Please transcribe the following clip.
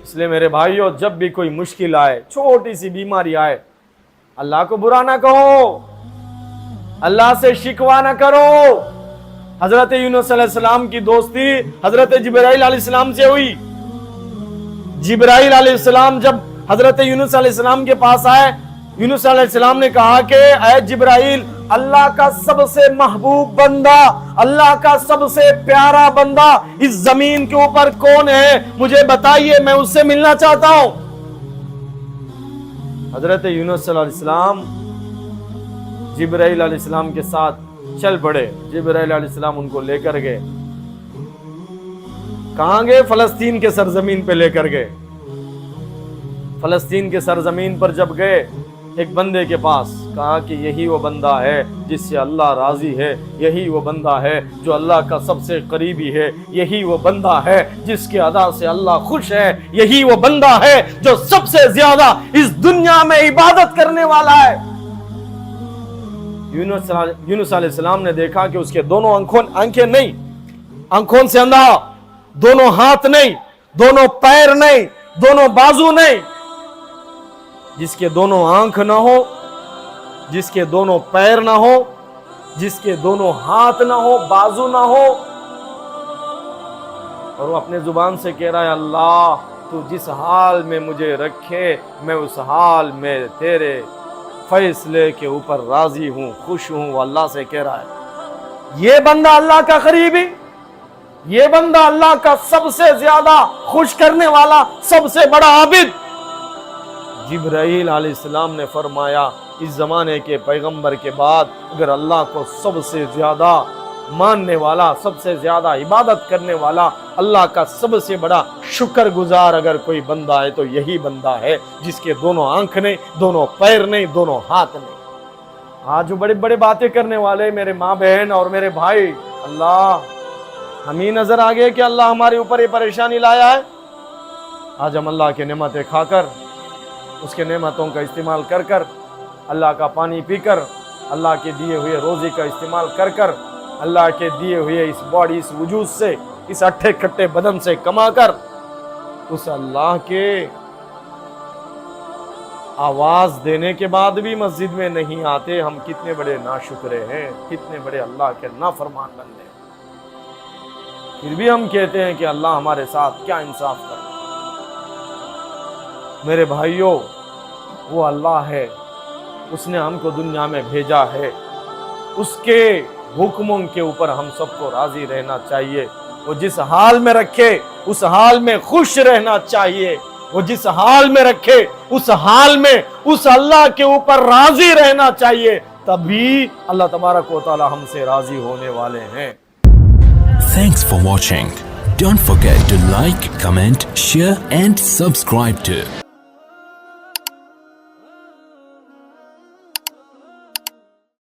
اس لیے میرے بھائیوں، جب بھی کوئی مشکل آئے، چھوٹی سی بیماری آئے، اللہ کو برا نہ کہو، اللہ سے شکوہ نہ کرو۔ حضرت یونس علیہ السلام کی دوستی حضرت جبرائیل علیہ السلام سے ہوئی۔ جبرائیل علیہ السلام جب حضرت یونس علیہ السلام کے پاس آئے، یونس علیہ السلام نے کہا کہ اے جبرائیل، اللہ کا سب سے محبوب بندہ، اللہ کا سب سے پیارا بندہ اس زمین کے اوپر کون ہے؟ مجھے بتائیے، میں اس سے ملنا چاہتا ہوں۔ حضرت یونس علیہ السلام جبرائیل علیہ السلام کے ساتھ چل پڑے۔ جبرائیل علیہ السلام ان کو لے کر گئے۔ کہاں گئے؟ فلسطین کے سرزمین پہ لے کر گئے۔ فلسطین کے سرزمین پر جب گئے، ایک بندے کے پاس، کہا کہ یہی وہ بندہ ہے جس سے اللہ راضی ہے، یہی وہ بندہ ہے جو اللہ کا سب سے قریبی ہے، یہی وہ بندہ ہے جس کے ادا سے اللہ خوش ہے، یہی وہ بندہ ہے جو سب سے زیادہ اس دنیا میں عبادت کرنے والا ہے۔ یونس علیہ السلام نے دیکھا کہ اس کے دونوں آنکھیں نہیں، آنکھوں سے اندھا، دونوں ہاتھ نہیں، دونوں پیر نہیں، دونوں بازو نہیں۔ جس کے دونوں آنکھ نہ ہو، جس کے دونوں پیر نہ ہو، جس کے دونوں ہاتھ نہ ہو، بازو نہ ہو، اور وہ اپنے زبان سے کہہ رہا ہے اللہ تو جس حال میں مجھے رکھے میں اس حال میں تیرے فیصلے کے اوپر راضی ہوں، خوش ہوں، وہ اللہ سے کہہ رہا ہے۔ یہ بندہ اللہ کا قریبی، یہ بندہ اللہ کا سب سے زیادہ خوش کرنے والا، سب سے بڑا عابد۔ جبرائیل علیہ السلام نے فرمایا اس زمانے کے پیغمبر کے بعد اگر اللہ کو سب سے زیادہ ماننے والا، سب سے زیادہ عبادت کرنے والا، اللہ کا سب سے بڑا شکر گزار اگر کوئی بندہ ہے تو یہی بندہ ہے جس کے دونوں آنکھ نہیں، دونوں پیر نہیں، دونوں ہاتھ نہیں۔ آج جو بڑے بڑے باتیں کرنے والے میرے ماں بہن اور میرے بھائی، اللہ ہمیں نظر آ گئے کہ اللہ ہمارے اوپر یہ پریشانی لایا ہے۔ آج ہم اللہ کے نعمتیں کھا کر، اس کے نعمتوں کا استعمال کر کر، اللہ کا پانی پی کر، اللہ کے دیے ہوئے روزی کا استعمال کر کر، اللہ کے دیے ہوئے اس باڈی، اس وجود سے، اس اٹھے کھٹے بدن سے کما کر، اس اللہ کے آواز دینے کے بعد بھی مسجد میں نہیں آتے۔ ہم کتنے بڑے ناشکرے ہیں، کتنے بڑے اللہ کے نافرمان بندے ہیں۔ پھر بھی ہم کہتے ہیں کہ اللہ ہمارے ساتھ کیا انصاف کرے۔ میرے بھائیوں، وہ اللہ ہے، اس نے ہم کو دنیا میں بھیجا ہے، اس کے حکموں کے اوپر ہم سب کو راضی رہنا چاہیے۔ وہ جس حال میں رکھے اس حال میں خوش رہنا چاہیے، وہ جس حال میں رکھے اس حال میں اس اللہ کے اوپر راضی رہنا چاہیے، تبھی اللہ تبارک و تعالی ہم سے راضی ہونے والے ہیں۔ Thanks for watching. Don't forget to like, comment, share and subscribe to